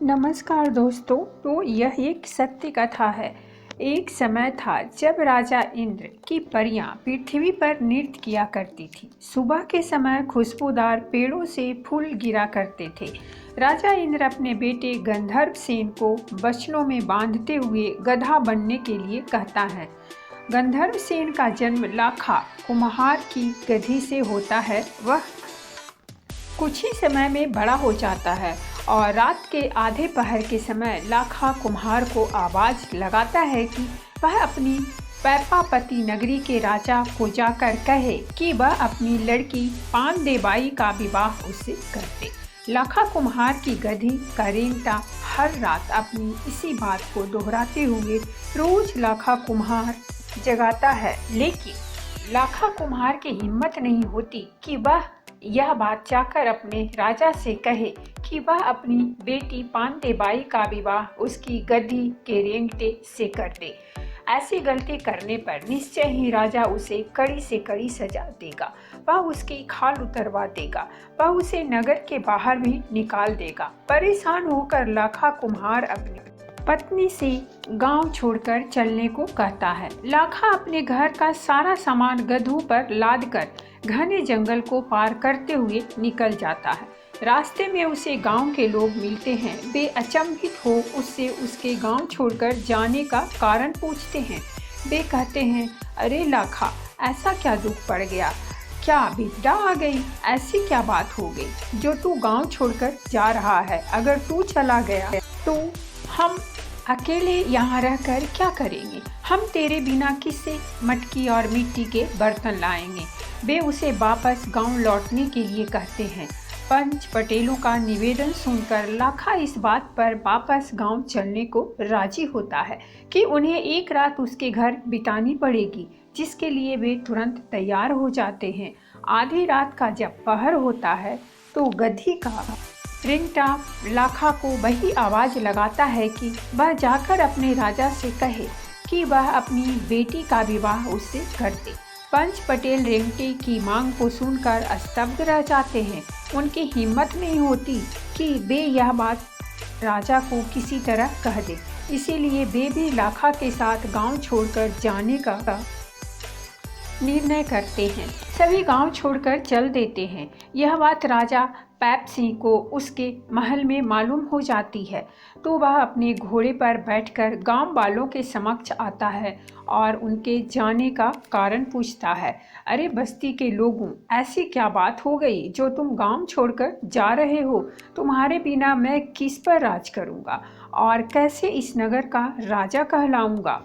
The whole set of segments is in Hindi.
नमस्कार दोस्तों। तो यह एक सत्य कथा है। एक समय था जब राजा इंद्र की परियां पृथ्वी पर नृत्य किया करती थी। सुबह के समय खुशबूदार पेड़ों से फूल गिरा करते थे। राजा इंद्र अपने बेटे गंधर्व सेन को बचनों में बांधते हुए गधा बनने के लिए कहता है। गंधर्व सेन का जन्म लाखा कुम्हार की गधी से होता है। वह कुछ ही समय में बड़ा हो जाता है और रात के आधे पहर के समय लाखा कुम्हार को आवाज लगाता है कि वह अपनी पैपापति नगरी के राजा को जाकर कहे कि वह अपनी लड़की पानदेबाई का विवाह उससे कर दे। लाखा कुम्हार की गधी का रेंगटा हर रात अपनी इसी बात को दोहराते हुए रोज लाखा कुम्हार जगाता है, लेकिन लाखा कुम्हार की हिम्मत नहीं होती कि वह यह बात जाकर अपने राजा से कहे कि वह अपनी बेटी पानदेबाई का विवाह उसकी गद्दी के रेंगटे से कर दे। ऐसी गलती करने पर निश्चय ही राजा उसे कड़ी से कड़ी सजा देगा। वह उसकी खाल उतरवा देगा। वह उसे नगर के बाहर भी निकाल देगा। परेशान होकर लाखा कुम्हार अपनी पत्नी से गांव छोड़कर चलने को कहता है। लाखा अपने घर का सारा सामान गधों पर लादकर घने जंगल को पार करते हुए निकल जाता है। रास्ते में उसे गांव के लोग मिलते हैं। वे अचंभित हो उससे उसके गांव छोड़कर जाने का कारण पूछते हैं। वे कहते हैं, अरे लाखा, ऐसा क्या दुख पड़ गया? क्या विपदा आ गई? ऐसी क्या बात हो गई जो तू गांव छोड़कर जा रहा है? अगर तू चला गया तो हम अकेले यहाँ रहकर क्या करेंगे? हम तेरे बिना किससे मटकी और मिट्टी के बर्तन लाएंगे? वे उसे वापस गांव लौटने के लिए कहते हैं। पंच पटेलों का निवेदन सुनकर लाखा इस बात पर वापस गांव चलने को राजी होता है कि उन्हें एक रात उसके घर बितानी पड़ेगी, जिसके लिए वे तुरंत तैयार हो जाते हैं। आधी रात का जब पहर होता है तो गधी का रेंगटा लाखा को वही आवाज लगाता है कि वह जाकर अपने राजा से कहे कि वह अपनी बेटी का विवाह उससे कर दे। पंच पटेल रेंगटे की मांग को सुनकर स्तब्ध रह जाते हैं। उनकी हिम्मत नहीं होती कि वे यह बात राजा को किसी तरह कह दे, इसीलिए वे भी लाखा के साथ गांव छोड़कर जाने का निर्णय करते हैं। सभी गांव छोड़कर चल देते हैं। यह बात राजा पैप सिंह को उसके महल में मालूम हो जाती है तो वह अपने घोड़े पर बैठकर गांव वालों के समक्ष आता है और उनके जाने का कारण पूछता है। अरे बस्ती के लोगों, ऐसी क्या बात हो गई जो तुम गांव छोड़कर जा रहे हो? तुम्हारे बिना मैं किस पर राज करूंगा और कैसे इस नगर का राजा कहलाऊंगा?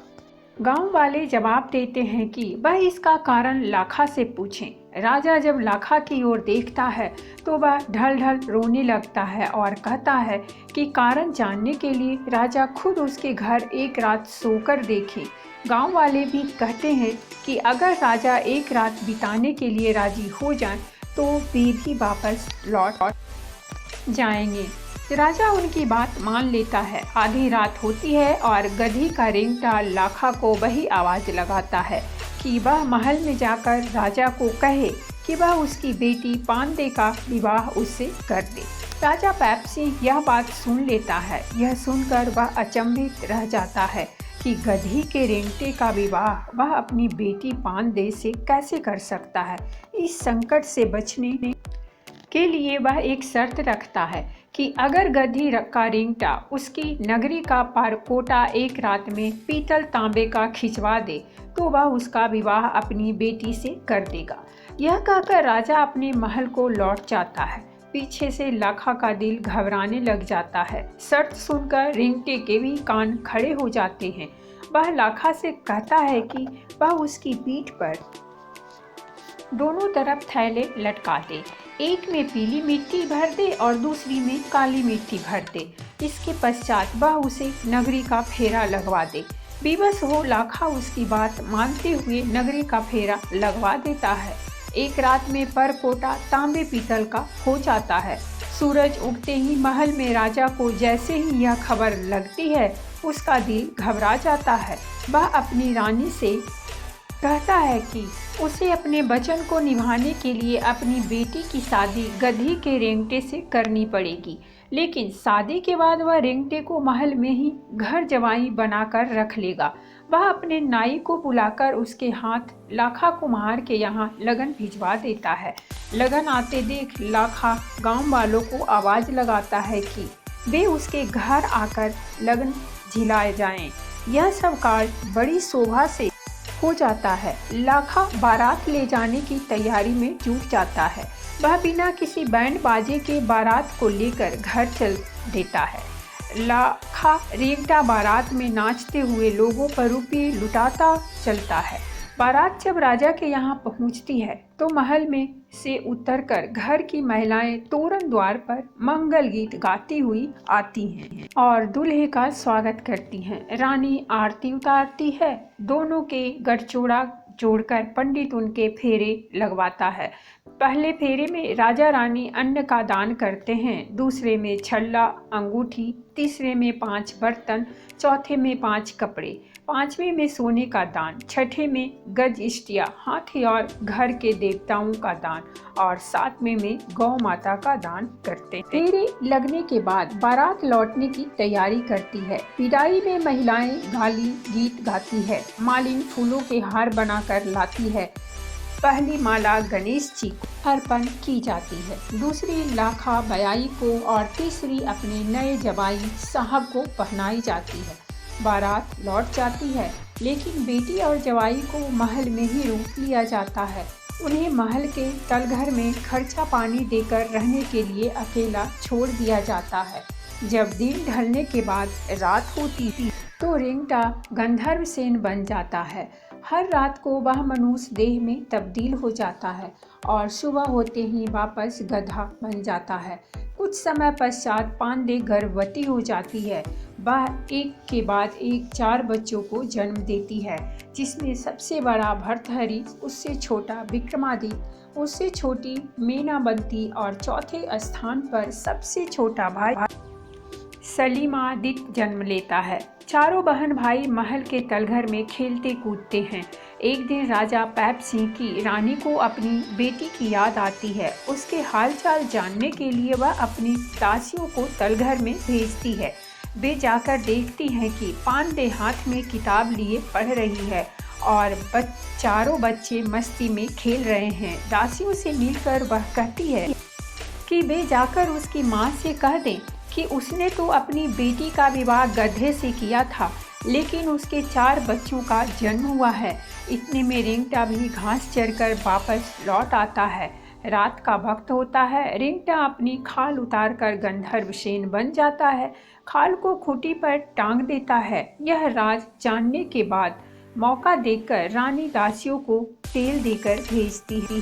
गांव वाले जवाब देते हैं कि वह इसका कारण लाखा से पूछें। राजा जब लाखा की ओर देखता है तो वह ढल ढल रोने लगता है और कहता है कि कारण जानने के लिए राजा खुद उसके घर एक रात सोकर देखे। गांव वाले भी कहते हैं कि अगर राजा एक रात बिताने के लिए राजी हो जाएं तो वे भी वापस लौट जाएंगे। राजा उनकी बात मान लेता है। आधी रात होती है और गधी का रेंगटा लाखा को वही आवाज लगाता है कि वह महल में जाकर राजा को कहे कि वह उसकी बेटी पानदे का विवाह उससे कर दे। राजा पैप सिंह यह बात सुन लेता है। यह सुनकर वह अचंभित रह जाता है कि गधी के रेंगटे का विवाह वह अपनी बेटी पानदे से कैसे कर सकता है। इस संकट से बचने के लिए वह एक शर्त रखता है कि अगर गधी का रेंगटा उसकी नगरी का पारकोटा एक रात में पीतल तांबे का खिंचवा दे तो वह उसका विवाह अपनी बेटी से कर देगा। यह कहकर राजा अपने महल को लौट जाता है। पीछे से लाखा का दिल घबराने लग जाता है। शर्त सुनकर रेंगटे के भी कान खड़े हो जाते हैं। वह लाखा से कहता है कि वह उसकी पीठ पर दोनों तरफ थैले लटका दे, एक में पीली मिट्टी भर दे और दूसरी में काली मिट्टी भर दे। इसके पश्चात वह उसे नगरी का फेरा लगवा दे। विवश हो लाखा उसकी बात मानते हुए नगरी का फेरा लगवा देता है। एक रात में परकोटा तांबे पीतल का हो जाता है। सूरज उगते ही महल में राजा को जैसे ही यह खबर लगती है उसका दिल घबरा जाता है। वह अपनी रानी से कहता है कि उसे अपने वचन को निभाने के लिए अपनी बेटी की शादी गधी के रेंगटे से करनी पड़ेगी। लेकिन शादी के बाद वह रेंगटे को महल में ही घर जवाई बनाकर रख लेगा। वह अपने नाई को बुलाकर उसके हाथ लाखा कुम्हार के यहाँ लगन भिजवा देता है। लगन आते देख लाखा गांव वालों को आवाज़ लगाता है कि वे उसके घर आकर लगन झिलाए जाएं। यह सब कार्य बड़ी शोभा से हो जाता है। लाखा बारात ले जाने की तैयारी में जुट जाता है। वह बिना किसी बैंड बाजे के बारात को लेकर घर चल देता है। लाखा रेंगटा बारात में नाचते हुए लोगों पर रुपये लुटाता चलता है। बारात जब राजा के यहाँ पहुँचती है तो महल में से उतरकर घर की महिलाएं तोरण द्वार पर मंगल गीत गाती हुई आती हैं और दूल्हे का स्वागत करती हैं। रानी आरती उतारती है। दोनों के गठजोड़ा जोड़कर पंडित उनके फेरे लगवाता है। पहले फेरे में राजा रानी अन्न का दान करते हैं, दूसरे में छल्ला अंगूठी, तीसरे में 5 बर्तन, चौथे में 5 कपड़े, पांचवें में सोने का दान, छठे में गज इष्टिया हाथी और घर के देवताओं का दान और 7वें में गौ माता का दान करते हैं। फेरे लगने के बाद बारात लौटने की तैयारी करती है। विदाई में महिलाएं गाली गीत गाती है। मालिन फूलों के हार बनाकर लाती है। पहली माला गणेश जी को अर्पण की जाती है, दूसरी लाखा बयाई को और तीसरी अपने नए जवाई साहब को पहनाई जाती है। बारात लौट जाती है, लेकिन बेटी और जवाई को महल में ही रोक लिया जाता है। उन्हें महल के तलघर में खर्चा पानी देकर रहने के लिए अकेला छोड़ दिया जाता है। जब दिन ढलने के बाद रात होती थी तो रेंगटा गंधर्व सेन बन जाता है। हर रात को वह मनुष्य देह में तब्दील हो जाता है और सुबह होते ही वापस गधा बन जाता है। कुछ समय पश्चात पांडे गर्भवती हो जाती है। वह एक के बाद एक 4 बच्चों को जन्म देती है, जिसमें सबसे बड़ा भर्तहरि, उससे छोटा विक्रमादित्य, उससे छोटी मेनाबंती और चौथे स्थान पर सबसे छोटा भाई सलीमादित्य जन्म लेता है। चारों बहन भाई महल के तलघर में खेलते कूदते हैं। एक दिन राजा पैप सिंह की रानी को अपनी बेटी की याद आती है। उसके हालचाल जानने के लिए वह अपनी दासियों को तलघर में भेजती है। वे जाकर देखती हैं कि पांडे हाथ में किताब लिए पढ़ रही है और चारों बच्चे मस्ती में खेल रहे हैं। दासियों से मिलकर वह कहती है कि वे जाकर उसकी माँ से कह दें कि उसने तो अपनी बेटी का विवाह गधे से किया था, लेकिन उसके 4 बच्चों का जन्म हुआ है। इतने में रेंगटा भी घास चरकर वापस लौट आता है। रात का वक्त होता है। रेंगटा अपनी खाल उतारकर गंधर्व सेन बन जाता है। खाल को खूंटी पर टांग देता है। यह राज जानने के बाद मौका देखकर रानी दासियों को तेल देकर भेजती है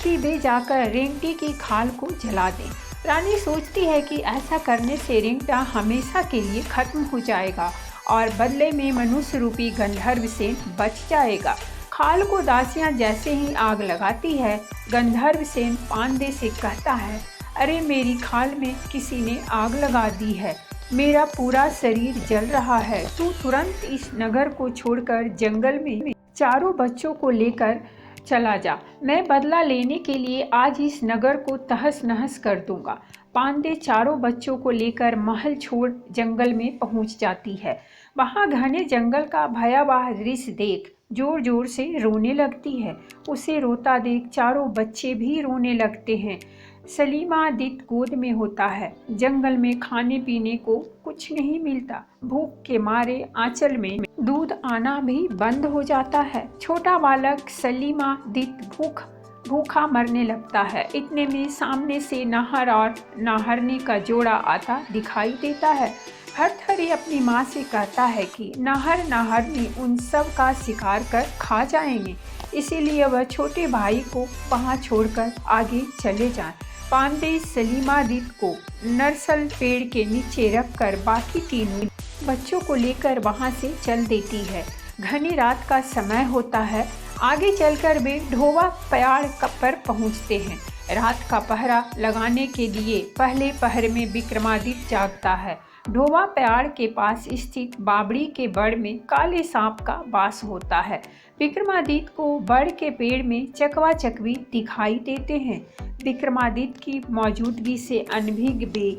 कि वे जाकर रेंगटे की खाल को जला दें। रानी सोचती है कि ऐसा करने से रेंगटा हमेशा के लिए खत्म हो जाएगा और बदले में मनुष्य रूपी गंधर्व सेन बच जाएगा। खाल को दासियां जैसे ही आग लगाती है, गंधर्व सेन पांडे से कहता है, अरे मेरी खाल में किसी ने आग लगा दी है, मेरा पूरा शरीर जल रहा है। तू तुरंत इस नगर को छोड़कर जंगल में चारों बच्चों को लेकर चला जा। मैं बदला लेने के लिए आज इस नगर को तहस नहस कर दूंगा। पांडे चारों बच्चों को लेकर महल छोड़ जंगल में पहुंच जाती है। वहां घने जंगल का भयावह दृश्य देख जोर जोर से रोने लगती है। उसे रोता देख चारों बच्चे भी रोने लगते हैं। सलीमादित्य गोद में होता है। जंगल में खाने पीने को कुछ नहीं मिलता। भूख के मारे आंचल में दूध आना भी बंद हो जाता है। छोटा बालक सलीमादित्य भूखा मरने लगता है। इतने में सामने से नाहर और नाहरनी का जोड़ा आता दिखाई देता है। भर्तहरि अपनी माँ से कहता है कि नाहर नाहरनी उन सब का शिकार कर खा जाएंगे, इसीलिए वह छोटे भाई को वहाँ छोड़कर आगे चले जाएं। पांडे सलीमादित्य को नरसल पेड़ के नीचे रखकर बाकी तीनों बच्चों को लेकर वहां से चल देती है। घनी रात का समय होता है। आगे चलकर वे ढोवा पयाड़ पर पहुंचते हैं। रात का पहरा लगाने के लिए पहले पहर में विक्रमादित्य जागता है। ढोवा पयाड़ के पास स्थित बाबड़ी के बड़ में काले सांप का वास होता है। विक्रमादित्य को बड़ के पेड़ में चकवा चकवी दिखाई देते हैं। विक्रमादित्य की मौजूदगी से अनभिज्ञ वे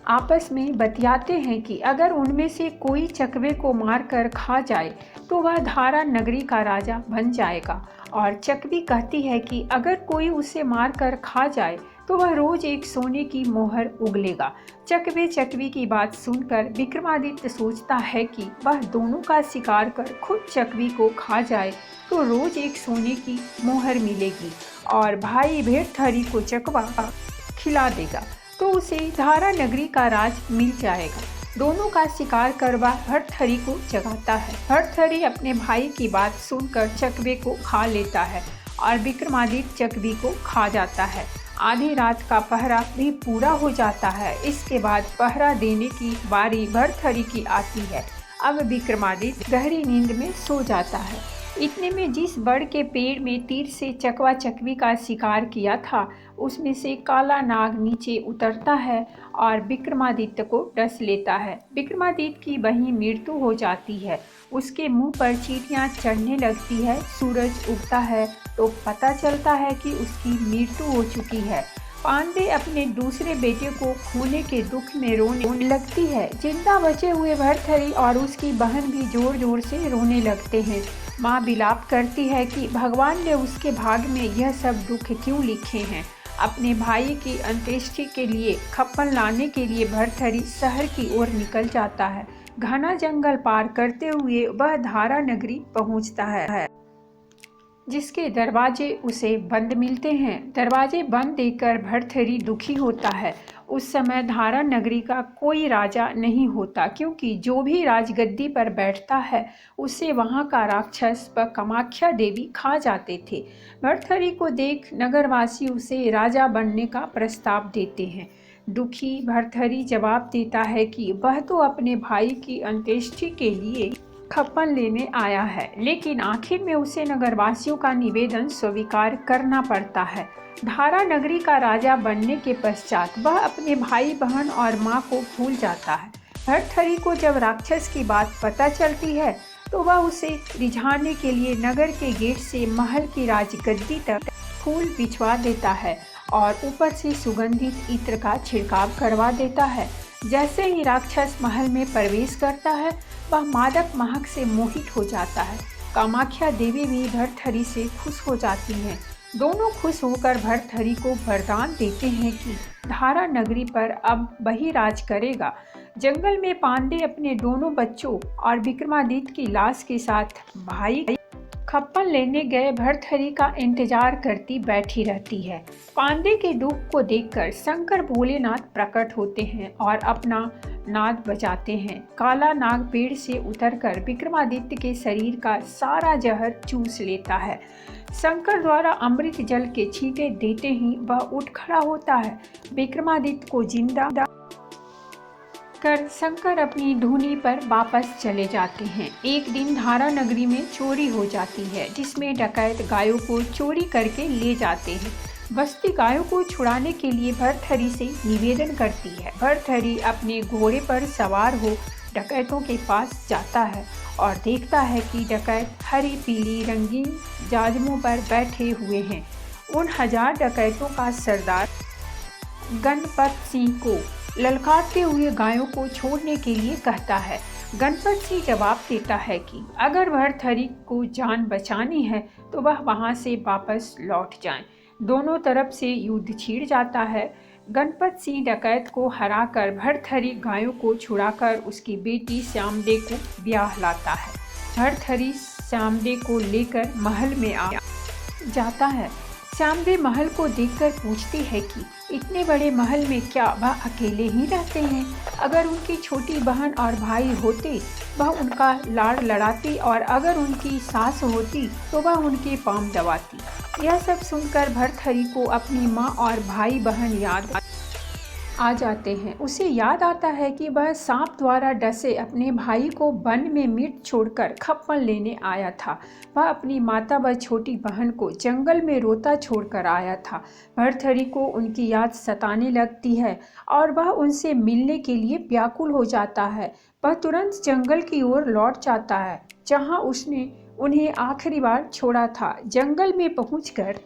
आपस में बतियाते हैं कि अगर उनमें से कोई चकवे को मारकर खा जाए तो वह धारा नगरी का राजा बन जाएगा, और चकवी कहती है कि अगर कोई उसे मारकर खा जाए तो वह रोज एक सोने की मोहर उगलेगा। चकवे चकवी की बात सुनकर विक्रमादित्य सोचता है कि वह दोनों का शिकार कर खुद चकवी को खा जाए तो रोज एक सोने की मोहर मिलेगी, और भाई भेड़थरी को चकवा खिला देगा तो उसे धारा नगरी का राज मिल जाएगा। दोनों का शिकार कर वह भर्तहरि को जगाता है। भर्तहरि अपने भाई की बात सुनकर चकवे को खा लेता है और विक्रमादित्य चकवी को खा जाता है। आधी रात का पहरा भी पूरा हो जाता है। इसके बाद पहरा देने की बारी भर्तहरि की आती है। अब विक्रमादित्य गहरी नींद में सो जाता है। इतने में जिस बड़ के पेड़ में तीर से चकवा चकवी का शिकार किया था उसमें से काला नाग नीचे उतरता है और विक्रमादित्य को डस लेता है। विक्रमादित्य की वहीं मृत्यु हो जाती है। उसके मुंह पर चींटियां चढ़ने लगती है। सूरज उगता है तो पता चलता है कि उसकी मृत्यु हो चुकी है। पांडे अपने दूसरे बेटे को खोने के दुख में रोने लगती है। जिंदा बचे हुए भर्तहरि और उसकी बहन भी जोर जोर से रोने लगते हैं। माँ विलाप करती है कि भगवान ने उसके भाग में यह सब दुख क्यों लिखे हैं। अपने भाई की अंत्येष्टि के लिए खप्पन लाने के लिए भर्तहरि शहर की ओर निकल जाता है। घना जंगल पार करते हुए वह धारा नगरी पहुंचता है, जिसके दरवाजे उसे बंद मिलते हैं। दरवाजे बंद देखकर भर्तहरि दुखी होता है। उस समय धारा नगरी का कोई राजा नहीं होता, क्योंकि जो भी राजगद्दी पर बैठता है उसे वहाँ का राक्षस व कामाख्या देवी खा जाते थे। भर्तहरि को देख नगरवासी उसे राजा बनने का प्रस्ताव देते हैं। दुखी भर्तहरि जवाब देता है कि वह तो अपने भाई की अंत्येष्टि के लिए खप्पन लेने आया है, लेकिन आखिर में उसे नगरवासियों का निवेदन स्वीकार करना पड़ता है। धारा नगरी का राजा बनने के पश्चात वह अपने भाई बहन और माँ को भूल जाता है। भर्तहरि को जब राक्षस की बात पता चलती है तो वह उसे रिझाने के लिए नगर के गेट से महल की राजगद्दी तक फूल बिछवा देता है और ऊपर से सुगंधित इत्र का छिड़काव करवा देता है। जैसे ही राक्षस महल में प्रवेश करता है वह मादक महक से मोहित हो जाता है। कामाख्या देवी भी भर्तहरि से खुश हो जाती हैं। दोनों खुश होकर भर्तहरि को वरदान देते हैं कि धारा नगरी पर अब वही राज करेगा। जंगल में पांडे अपने दोनों बच्चों और विक्रमादित्य की लाश के साथ भाई खप्पन लेने गए भर्तहरि का इंतजार करती बैठी रहती है। पांडे के दुख को देखकर शंकर भोलेनाथ प्रकट होते हैं और अपना नाद बजाते हैं। काला नाग पेड़ से उतरकर विक्रमादित्य के शरीर का सारा जहर चूस लेता है। शंकर द्वारा अमृत जल के छींटे देते ही वह उठ खड़ा होता है। विक्रमादित्य को जिंदा कर शंकर अपनी धुनी पर वापस चले जाते हैं। एक दिन धारा नगरी में चोरी हो जाती है, जिसमें डकैत गायों को चोरी करके ले जाते हैं। बस्ती गायों को छुड़ाने के लिए भर्तहरि से निवेदन करती है। भर्तहरि अपने घोड़े पर सवार हो डकैतों के पास जाता है और देखता है कि डकैत हरी पीली रंगीन जाजमों पर बैठे हुए हैं। उन 1000 डकैतों का सरदार गणपत सिंह को ललकारते हुए गायों को छोड़ने के लिए कहता है। गणपत सिंह जवाब देता है कि अगर भर्तहरि को जान बचानी है तो वह वहां से वापस लौट जाएं। दोनों तरफ से युद्ध छिड़ जाता है। गणपत सिंह डकैत को हराकर भर्तहरि गायों को छुड़ाकर उसकी बेटी श्यामदे को ब्याह लाता है। भर्तहरि श्यामदे को लेकर महल में आ जाता है। श्यामदे महल को देखकर पूछती है कि इतने बड़े महल में क्या वह अकेले ही रहते हैं? अगर उनकी छोटी बहन और भाई होते वह उनका लाड़ लड़ाती, और अगर उनकी सास होती तो वह उनके पांव दबाती। यह सब सुनकर भर्तहरि को अपनी माँ और भाई बहन याद आ जाते हैं। उसे याद आता है कि वह सांप द्वारा डसे अपने भाई को वन में मृत छोड़कर खप्पन लेने आया था। वह अपनी माता व छोटी बहन को जंगल में रोता छोड़कर आया था। भर्तहरि को उनकी याद सताने लगती है और वह उनसे मिलने के लिए व्याकुल हो जाता है। वह तुरंत जंगल की ओर लौट जाता है, जहाँ उसने उन्हें आखिरी बार छोड़ा था। जंगल में पहुंचकर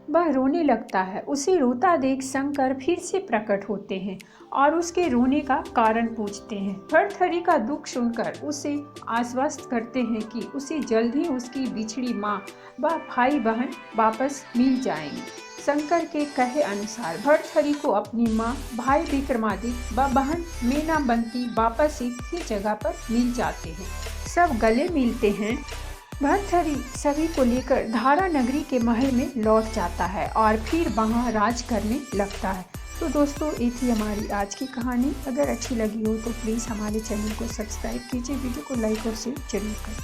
वह रोने लगता है। उसे रोता देख शंकर फिर से प्रकट होते हैं और उसके रोने का कारण पूछते हैं। भर्तहरि का दुख सुनकर उसे आश्वस्त करते हैं कि उसे जल्द ही उसकी बिछड़ी माँ व भाई बहन वापस मिल जाएंगे। शंकर के कहे अनुसार भर्तहरि को अपनी माँ, भाई विक्रमादित्य व बहन मेनाबंती वापस एक ही जगह पर मिल जाते हैं। सब गले मिलते हैं। भर्तहरि सभी को लेकर धारा नगरी के महल में लौट जाता है और फिर वहां राज करने लगता है। तो दोस्तों, ये थी हमारी आज की कहानी। अगर अच्छी लगी हो तो प्लीज़ हमारे चैनल को सब्सक्राइब कीजिए, वीडियो को लाइक और शेयर जरूर करें।